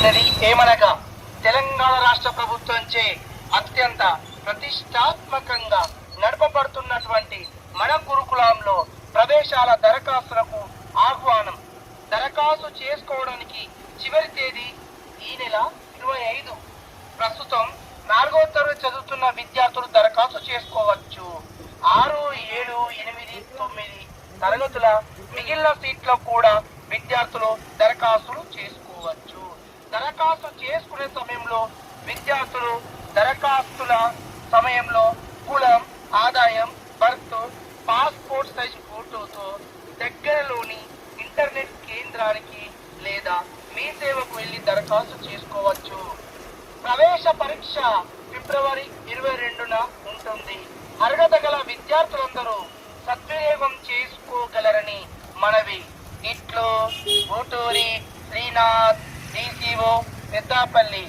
తెలియజేయబడినది ఏమనగా తెలంగాణ రాష్ట్ర ప్రభుత్వంచే అత్యంత ప్రతిష్టాత్మకంగా నడపబడుతున్నటువంటి మన గురుకులంలో ప్రవేశాల దరఖాస్తులకు ఆహ్వానం. దరఖాస్తు చేసుకోవడానికి చివరి తేదీ ఈ నెల 25. ప్రస్తుతం 4వ తరగతి చదువుతున్న విద్యార్థులు దరఖాస్తు చేసుకోవచ్చు. 6, 7, 8, 9 తరగతుల మిగిలిన సీట్లో కూడా విద్యార్థులు దరఖాస్తులు చేసుకోవచ్చు. దరఖాస్తు చేసుకునే సమయంలో విద్యార్థులు దరఖాస్తుల సమయంలో కులం, ఆదాయం, బర్త్, పాస్పోర్ట్ సైజ్ ఫోటోతో దగ్గరలోని ఇంటర్నెట్ కేంద్రానికి లేదా మీ సేవకు వెళ్లి దరఖాస్తు చేసుకోవచ్చు. ప్రవేశ పరీక్ష ఫిబ్రవరి 22న ఉంటుంది. అర్హత గల విద్యార్థులందరూ సద్వినియోగం చేసుకోగలరని మనవి. ఇట్లు ఊటూరి శ్రీనాథ్, DCO పెద్దపల్లి.